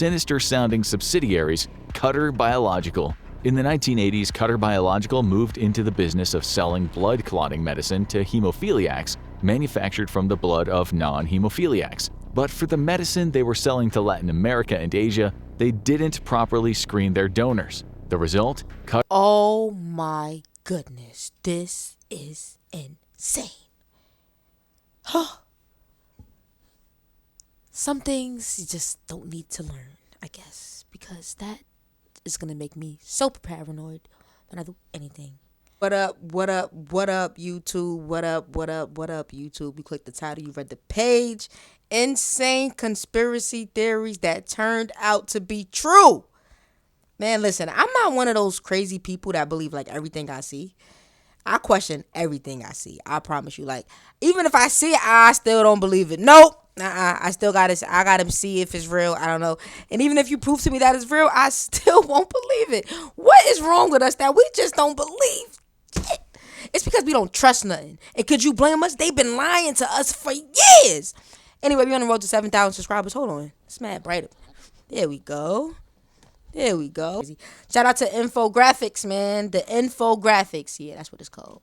sinister-sounding subsidiaries, Cutter Biological. In the 1980s, Cutter Biological moved into the business of selling blood clotting medicine to hemophiliacs, manufactured from the blood of non-hemophiliacs. But for the medicine they were selling to Latin America and Asia, they didn't properly screen their donors. The result? Oh my goodness, this is insane. Some things you just don't need to learn, I guess, because that is going to make me so paranoid when I do anything. What up, YouTube? What up, YouTube? You clicked the title, you read the page. Insane conspiracy theories that turned out to be true. Man, listen, I'm not one of those crazy people that believe like everything I see. I question everything I see. I promise you. Like, even if I see it, I still don't believe it. Nope. I gotta see if it's real. I don't know. And even if you prove to me that it's real, I still won't believe it. What is wrong with us that we just don't believe it? It's because we don't trust nothing. And could you blame us? They've been lying to us for years. Anyway, we're on the road to 7,000 subscribers. Hold on. It's mad bright. There we go. Shout out to infographics, man. The infographics. Yeah, that's what it's called.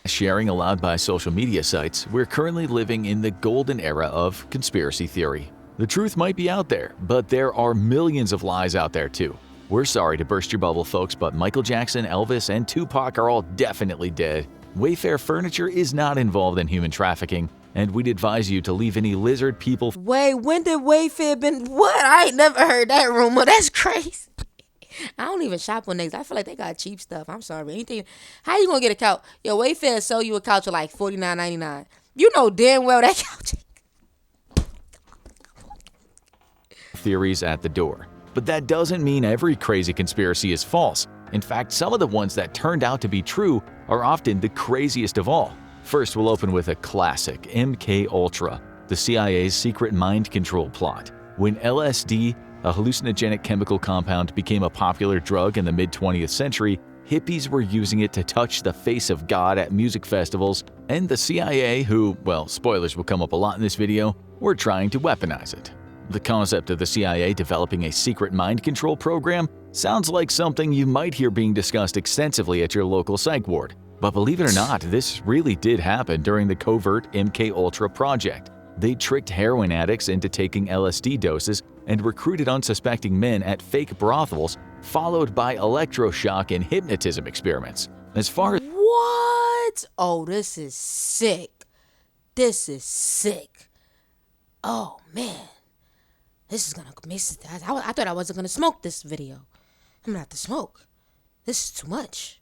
Sharing allowed by social media sites, we're currently living in the golden era of conspiracy theory. The truth might be out there, but there are millions of lies out there too. We're sorry to burst your bubble, folks, but Michael Jackson, Elvis, and Tupac are all definitely dead. Wayfair Furniture is not involved in human trafficking, and we'd advise you to leave any lizard people. Wait, when did Wayfair been? What? I ain't never heard that rumor. That's crazy. I don't even shop on niggas. I feel like they got cheap stuff. I'm sorry. Anything? How you gonna get a couch? Yo, Wayfair sell you a couch for like $49.99. You know damn well that couch. Theories at the door. But that doesn't mean every crazy conspiracy is false. In fact, some of the ones that turned out to be true are often the craziest of all. First, we'll open with a classic, MK Ultra, the CIA's secret mind control plot. When LSD, a hallucinogenic chemical compound, became a popular drug in the mid-20th century, hippies were using it to touch the face of God at music festivals, and the CIA, who, well, spoilers will come up a lot in this video, were trying to weaponize it. The concept of the CIA developing a secret mind control program sounds like something you might hear being discussed extensively at your local psych ward. But believe it or not, this really did happen during the covert MK Ultra project. They tricked heroin addicts into taking LSD doses and recruited unsuspecting men at fake brothels, followed by electroshock and hypnotism experiments. As far as what? Oh, this is sick. Oh man, this is gonna miss it. I thought I wasn't gonna smoke this video. I'm gonna have to smoke. This is too much.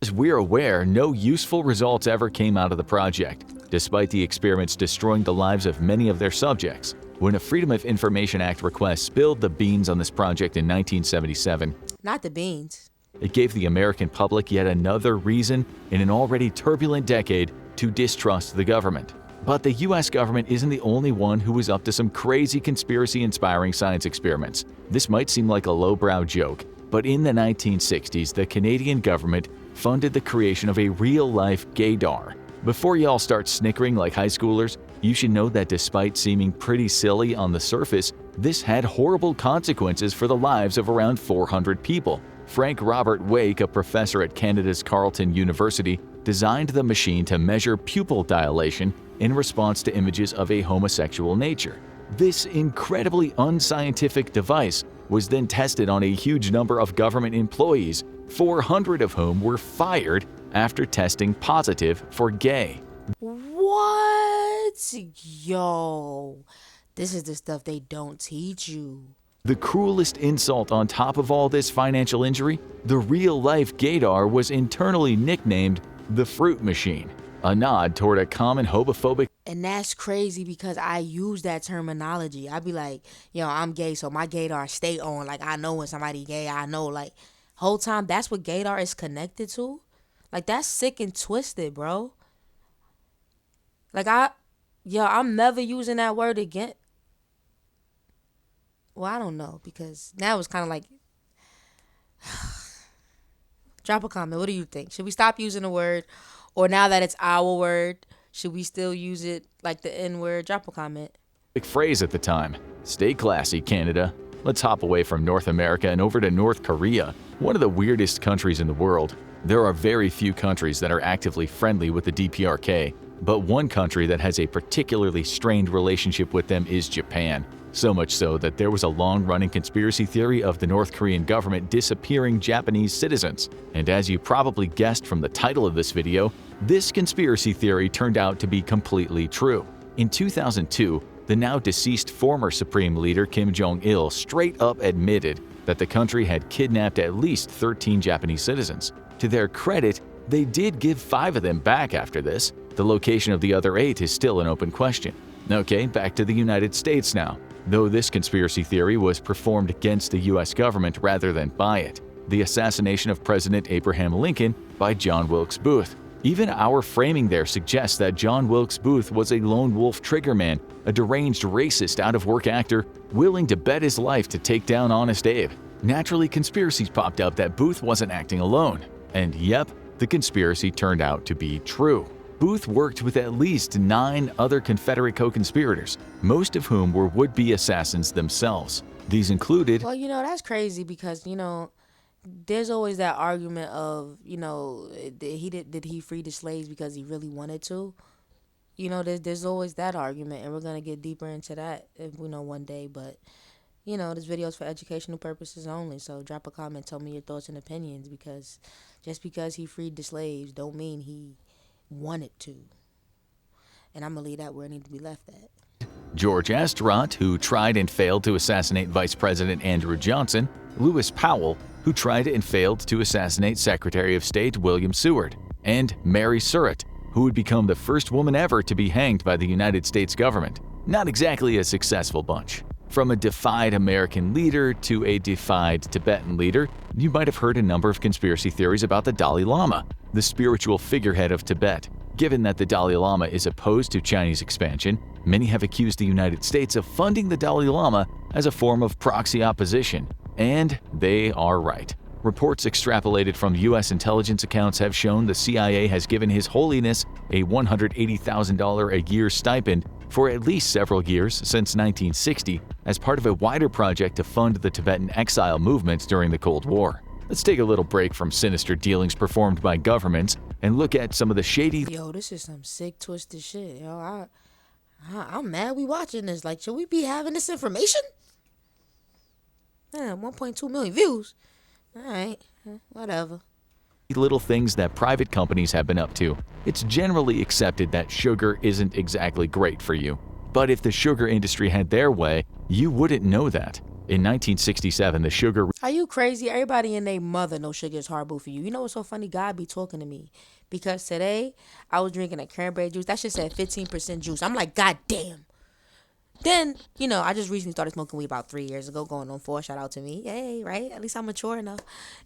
As we're aware, no useful results ever came out of the project, despite the experiments destroying the lives of many of their subjects. When a Freedom of Information Act request spilled the beans on this project in 1977, not the beans, it gave the American public yet another reason in an already turbulent decade to distrust the government. But the US government isn't the only one who was up to some crazy conspiracy-inspiring science experiments. This might seem like a lowbrow joke, but in the 1960s, the Canadian government funded the creation of a real-life gaydar. Before y'all start snickering like high schoolers, you should know that despite seeming pretty silly on the surface, this had horrible consequences for the lives of around 400 people. Frank Robert Wake, a professor at Canada's Carleton University, designed the machine to measure pupil dilation in response to images of a homosexual nature. This incredibly unscientific device was then tested on a huge number of government employees, 400 of whom were fired after testing positive for gay. What? Yo, this is the stuff they don't teach you. The cruelest insult on top of all this financial injury, the real-life gaydar was internally nicknamed the Fruit Machine, a nod toward a common homophobic. And that's crazy because I use that terminology. I be like, yo, I'm gay, so my gaydar stay on. Like, I know when somebody gay, I know. Like, whole time, that's what gaydar is connected to. Like, that's sick and twisted, bro. Like, I'm never using that word again. Well, I don't know, because now it's kind of like, drop a comment. What do you think? Should we stop using the word? Or now that it's our word, should we still use it like the N-word? Drop a comment. Phrase at the time. Stay classy, Canada. Let's hop away from North America and over to North Korea, one of the weirdest countries in the world. There are very few countries that are actively friendly with the DPRK, but one country that has a particularly strained relationship with them is Japan. So much so that there was a long-running conspiracy theory of the North Korean government disappearing Japanese citizens. And as you probably guessed from the title of this video, this conspiracy theory turned out to be completely true. In 2002, the now deceased former Supreme Leader Kim Jong-il straight up admitted that the country had kidnapped at least 13 Japanese citizens. To their credit, they did give 5 of them back after this. The location of the other 8 is still an open question. Okay, back to the United States now. Though this conspiracy theory was performed against the US government rather than by it. The assassination of President Abraham Lincoln by John Wilkes Booth. Even our framing there suggests that John Wilkes Booth was a lone wolf triggerman, a deranged racist out-of-work actor willing to bet his life to take down Honest Abe. Naturally, conspiracies popped up that Booth wasn't acting alone. And yep, the conspiracy turned out to be true. Booth worked with at least 9 other Confederate co-conspirators, most of whom were would-be assassins themselves. These included… Well, that's crazy because, there's always that argument of, did he free the slaves because he really wanted to? There's always that argument, and we're going to get deeper into that, one day. But, this video is for educational purposes only, so drop a comment, tell me your thoughts and opinions, because just because he freed the slaves don't mean he wanted to. And I'm going to leave that where it needs to be left at. George Astaroth, who tried and failed to assassinate Vice President Andrew Johnson, Lewis Powell, who tried and failed to assassinate Secretary of State William Seward, and Mary Surratt, who would become the first woman ever to be hanged by the United States government. Not exactly a successful bunch. From a defied American leader to a defied Tibetan leader, you might have heard a number of conspiracy theories about the Dalai Lama, the spiritual figurehead of Tibet. Given that the Dalai Lama is opposed to Chinese expansion, many have accused the United States of funding the Dalai Lama as a form of proxy opposition. And they are right. Reports extrapolated from U.S. intelligence accounts have shown the CIA has given His Holiness a $180,000 a year stipend for at least several years since 1960 as part of a wider project to fund the Tibetan exile movement during the Cold War. Let's take a little break from sinister dealings performed by governments and look at some of the shady… Yo, this is some sick, twisted shit. I'm mad we watching this. Like, should we be having this information? 1.2 million views. All right, whatever. Little things that private companies have been up to. It's generally accepted that sugar isn't exactly great for you. But if the sugar industry had their way, you wouldn't know that. In 1967, the sugar… Are you crazy? Everybody and their mother knows sugar is horrible for you. You know what's so funny? God be talking to me. Because today, I was drinking a cranberry juice. That shit said 15% juice. I'm like, God damn. Then, I just recently started smoking weed about 3 years ago, going on 4. Shout out to me. Yay, right? At least I'm mature enough.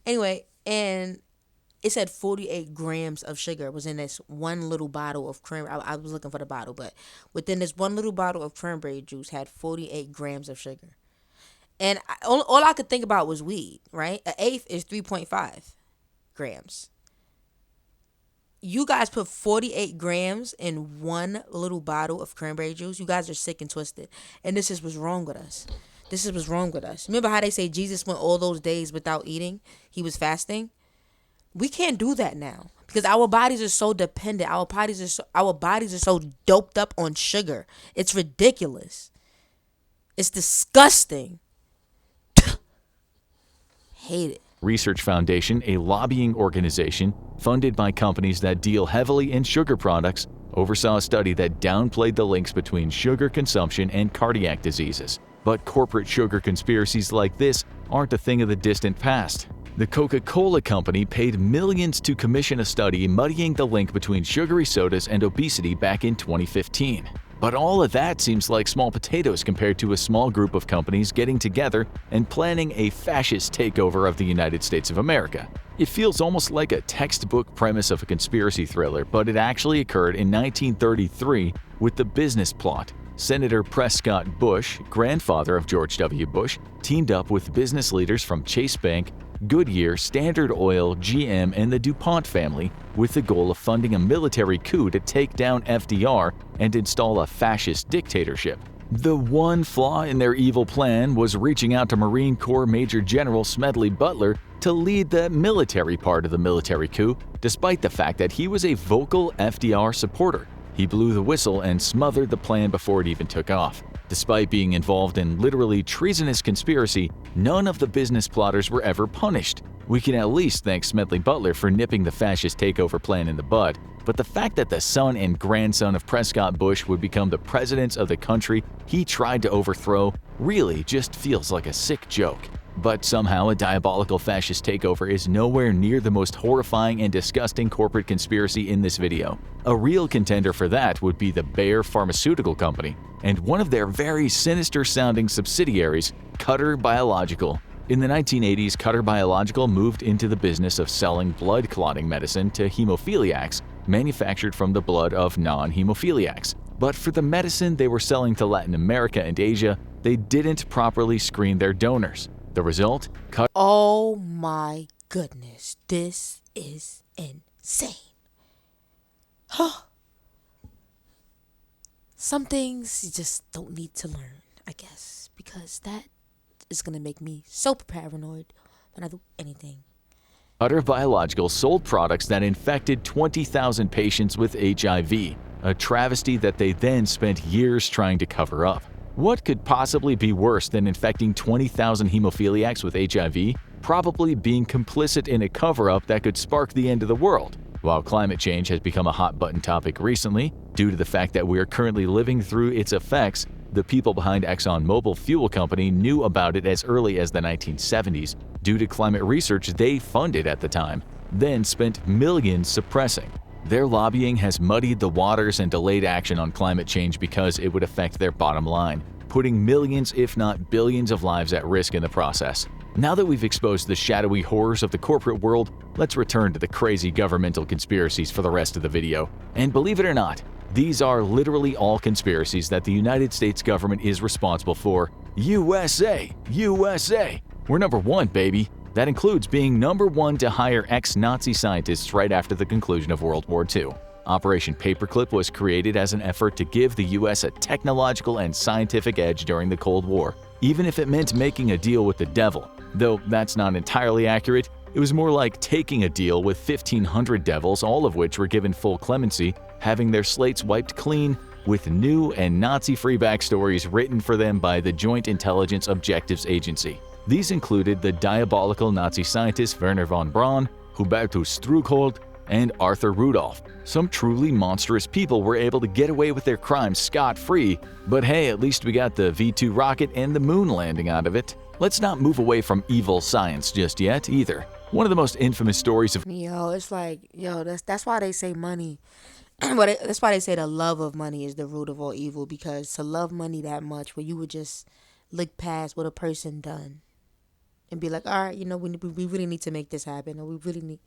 Anyway, and it said 48 grams of sugar was in this one little bottle of cranberry. I was looking for the bottle, but within this one little bottle of cranberry juice had 48 grams of sugar. And all I could think about was weed, right? An eighth is 3.5 grams. You guys put 48 grams in one little bottle of cranberry juice. You guys are sick and twisted. And this is what's wrong with us. This is what's wrong with us. Remember how they say Jesus went all those days without eating? He was fasting. We can't do that now because our bodies are so dependent. Our bodies are so doped up on sugar. It's ridiculous. It's disgusting. Hate it. Research Foundation, a lobbying organization funded by companies that deal heavily in sugar products, oversaw a study that downplayed the links between sugar consumption and cardiac diseases. But corporate sugar conspiracies like this aren't a thing of the distant past. The Coca-Cola Company paid millions to commission a study muddying the link between sugary sodas and obesity back in 2015. But all of that seems like small potatoes compared to a small group of companies getting together and planning a fascist takeover of the United States of America. It feels almost like a textbook premise of a conspiracy thriller, but it actually occurred in 1933 with the business plot. Senator Prescott Bush, grandfather of George W. Bush, teamed up with business leaders from Chase Bank, Goodyear, Standard Oil, GM, and the DuPont family with the goal of funding a military coup to take down FDR and install a fascist dictatorship. The one flaw in their evil plan was reaching out to Marine Corps Major General Smedley Butler to lead the military part of the military coup, despite the fact that he was a vocal FDR supporter. He blew the whistle and smothered the plan before it even took off. Despite being involved in literally treasonous conspiracy, none of the business plotters were ever punished. We can at least thank Smedley Butler for nipping the fascist takeover plan in the bud, but the fact that the son and grandson of Prescott Bush would become the presidents of the country he tried to overthrow really just feels like a sick joke. But somehow a diabolical fascist takeover is nowhere near the most horrifying and disgusting corporate conspiracy in this video. A real contender for that would be the Bayer Pharmaceutical Company, and one of their very sinister-sounding subsidiaries, Cutter Biological. In the 1980s, Cutter Biological moved into the business of selling blood clotting medicine to hemophiliacs manufactured from the blood of non-hemophiliacs. But for the medicine they were selling to Latin America and Asia, they didn't properly screen their donors. The result? Oh my goodness, this is insane. Huh. Some things you just don't need to learn, I guess, because that is going to make me so paranoid when I do anything. Cutter Biological sold products that infected 20,000 patients with HIV, a travesty that they then spent years trying to cover up. What could possibly be worse than infecting 20,000 hemophiliacs with HIV? Probably being complicit in a cover-up that could spark the end of the world. While climate change has become a hot-button topic recently, due to the fact that we are currently living through its effects, the people behind ExxonMobil Fuel Company knew about it as early as the 1970s due to climate research they funded at the time, then spent millions suppressing. Their lobbying has muddied the waters and delayed action on climate change because it would affect their bottom line, putting millions if not billions of lives at risk in the process. Now that we've exposed the shadowy horrors of the corporate world, let's return to the crazy governmental conspiracies for the rest of the video. And believe it or not, these are literally all conspiracies that the United States government is responsible for. USA! USA! We're number one, baby! That includes being number one to hire ex-Nazi scientists right after the conclusion of World War II. Operation Paperclip was created as an effort to give the US a technological and scientific edge during the Cold War, even if it meant making a deal with the devil. Though that's not entirely accurate, it was more like taking a deal with 1,500 devils, all of which were given full clemency, having their slates wiped clean, with new and Nazi-free backstories written for them by the Joint Intelligence Objectives Agency. These included the diabolical Nazi scientists Werner von Braun, Hubertus Struckhold, and Arthur Rudolph. Some truly monstrous people were able to get away with their crimes scot-free, but hey, at least we got the V-2 rocket and the moon landing out of it. Let's not move away from evil science just yet, either. One of the most infamous stories of It's like, that's why they say money. That's why they say the love of money is the root of all evil, because to love money that much where you would just look past what a person done and be like, all right, we really need to make this happen, or we really need.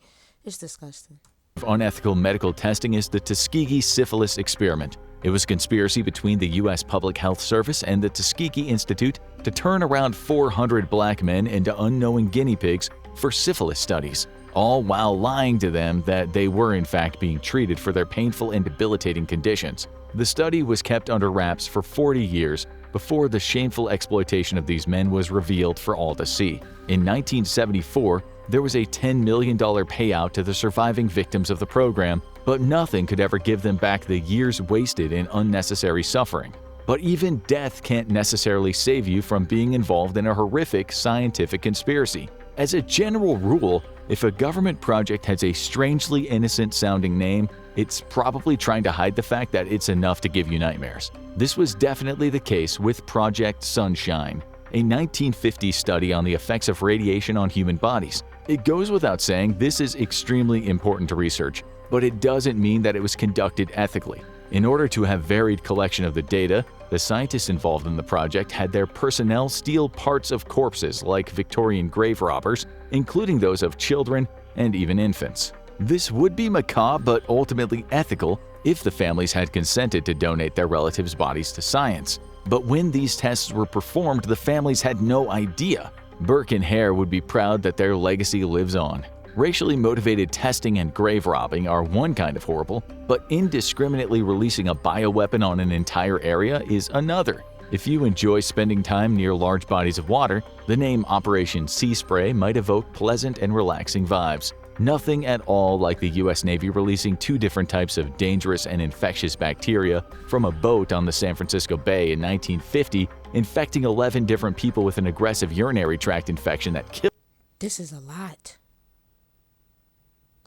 It's disgusting. Unethical medical testing is the Tuskegee syphilis experiment. It was a conspiracy between the U.S. Public Health Service and the Tuskegee Institute to turn around 400 black men into unknowing guinea pigs for syphilis studies, all while lying to them that they were in fact being treated for their painful and debilitating conditions. The study was kept under wraps for 40 years before the shameful exploitation of these men was revealed for all to see. In 1974, there was a $10 million payout to the surviving victims of the program, but nothing could ever give them back the years wasted in unnecessary suffering. But even death can't necessarily save you from being involved in a horrific scientific conspiracy. As a general rule, if a government project has a strangely innocent-sounding name, it's probably trying to hide the fact that it's enough to give you nightmares. This was definitely the case with Project Sunshine, a 1950 study on the effects of radiation on human bodies. It goes without saying this is extremely important to research, but it doesn't mean that it was conducted ethically. In order to have varied collection of the data, the scientists involved in the project had their personnel steal parts of corpses like Victorian grave robbers, including those of children and even infants. This would be macabre but ultimately ethical if the families had consented to donate their relatives' bodies to science. But when these tests were performed, the families had no idea. Burke and Hare would be proud that their legacy lives on. Racially motivated testing and grave robbing are one kind of horrible, but indiscriminately releasing a bioweapon on an entire area is another. If you enjoy spending time near large bodies of water, the name Operation Sea Spray might evoke pleasant and relaxing vibes. Nothing at all like the US Navy releasing 2 different types of dangerous and infectious bacteria from a boat on the San Francisco Bay in 1950, infecting 11 different people with an aggressive urinary tract infection that killed. This is a lot.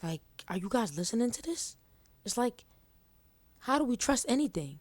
Like, are you guys listening to this? It's like, how do we trust anything?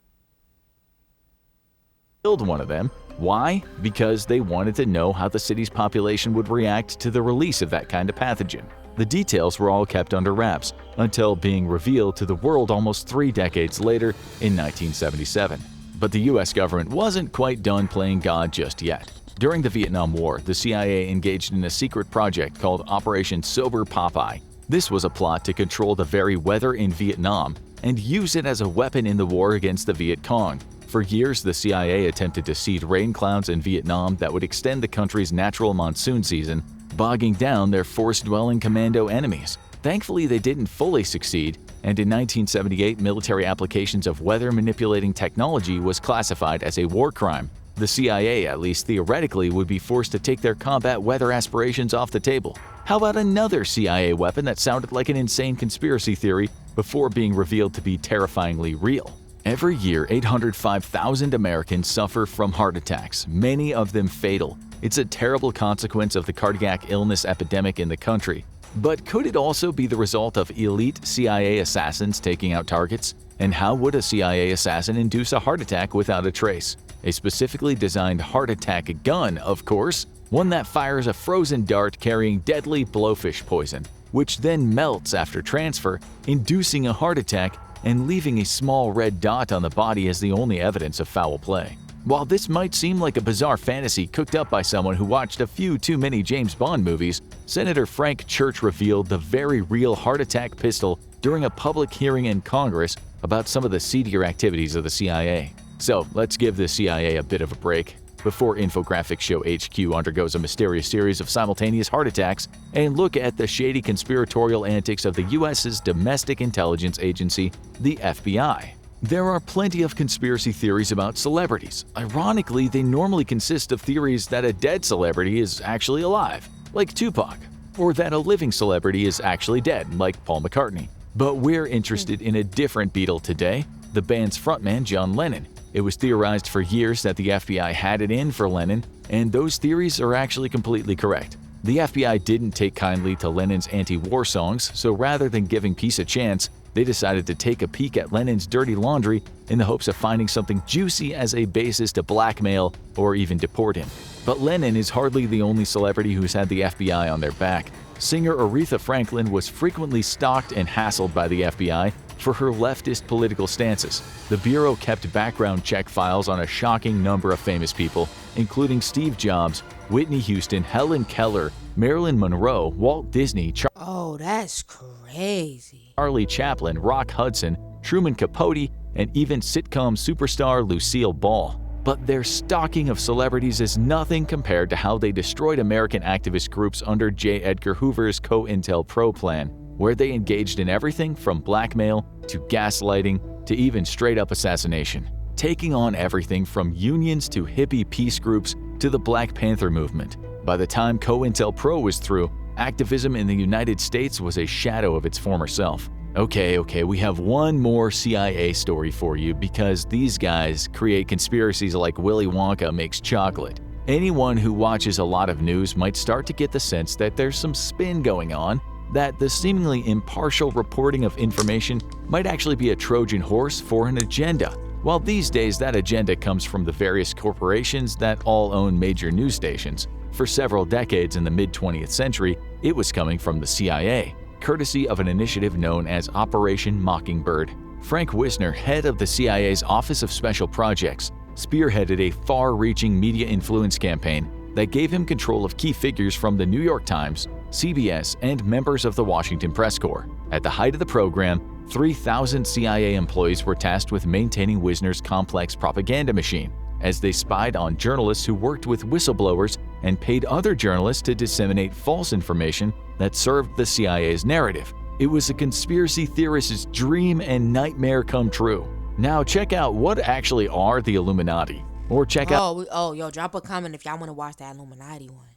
Killed one of them. Why? Because they wanted to know how the city's population would react to the release of that kind of pathogen. The details were all kept under wraps until being revealed to the world almost 3 decades later in 1977. But the US government wasn't quite done playing God just yet. During the Vietnam War, the CIA engaged in a secret project called Operation Sober Popeye. This was a plot to control the very weather in Vietnam and use it as a weapon in the war against the Viet Cong. For years, the CIA attempted to seed rain clouds in Vietnam that would extend the country's natural monsoon season, bogging down their forest-dwelling commando enemies. Thankfully, they didn't fully succeed, and in 1978, military applications of weather-manipulating technology was classified as a war crime. The CIA, at least theoretically, would be forced to take their combat weather aspirations off the table. How about another CIA weapon that sounded like an insane conspiracy theory before being revealed to be terrifyingly real? Every year, 805,000 Americans suffer from heart attacks, many of them fatal. It's a terrible consequence of the cardiac illness epidemic in the country. But could it also be the result of elite CIA assassins taking out targets? And how would a CIA assassin induce a heart attack without a trace? A specifically designed heart attack gun, of course, one that fires a frozen dart carrying deadly blowfish poison, which then melts after transfer, inducing a heart attack and leaving a small red dot on the body as the only evidence of foul play. While this might seem like a bizarre fantasy cooked up by someone who watched a few too many James Bond movies, Senator Frank Church revealed the very real heart attack pistol during a public hearing in Congress about some of the seedier activities of the CIA. So let's give the CIA a bit of a break before Infographics Show HQ undergoes a mysterious series of simultaneous heart attacks and look at the shady conspiratorial antics of the US's domestic intelligence agency, the FBI. There are plenty of conspiracy theories about celebrities. Ironically, they normally consist of theories that a dead celebrity is actually alive, like Tupac, or that a living celebrity is actually dead, like Paul McCartney. But we're interested in a different Beatle today, the band's frontman John Lennon. It was theorized for years that the FBI had it in for Lennon, and those theories are actually completely correct. The FBI didn't take kindly to Lennon's anti-war songs, so rather than giving peace a chance, they decided to take a peek at Lennon's dirty laundry in the hopes of finding something juicy as a basis to blackmail or even deport him. But Lennon is hardly the only celebrity who's had the FBI on their back. Singer Aretha Franklin was frequently stalked and hassled by the FBI for her leftist political stances. The Bureau kept background check files on a shocking number of famous people, including Steve Jobs, Whitney Houston, Helen Keller, Marilyn Monroe, Walt Disney, Oh, that's crazy. Charlie Chaplin, Rock Hudson, Truman Capote, and even sitcom superstar Lucille Ball. But their stalking of celebrities is nothing compared to how they destroyed American activist groups under J. Edgar Hoover's COINTELPRO plan, where they engaged in everything from blackmail to gaslighting to even straight-up assassination, taking on everything from unions to hippie peace groups to the Black Panther movement. By the time COINTELPRO was through, activism in the United States was a shadow of its former self. Okay, we have one more CIA story for you because these guys create conspiracies like Willy Wonka makes chocolate. Anyone who watches a lot of news might start to get the sense that there's some spin going on, that the seemingly impartial reporting of information might actually be a Trojan horse for an agenda. While these days that agenda comes from the various corporations that all own major news stations, for several decades in the mid-20th century, it was coming from the CIA, courtesy of an initiative known as Operation Mockingbird. Frank Wisner, head of the CIA's Office of Special Projects, spearheaded a far-reaching media influence campaign that gave him control of key figures from the New York Times, CBS, and members of the Washington Press Corps. At the height of the program, 3,000 CIA employees were tasked with maintaining Wisner's complex propaganda machine, as they spied on journalists who worked with whistleblowers and paid other journalists to disseminate false information that served the CIA's narrative. It was a conspiracy theorist's dream and nightmare come true. Now check out what actually are the Illuminati. Or check out Yo, drop a comment if y'all want to watch that Illuminati one.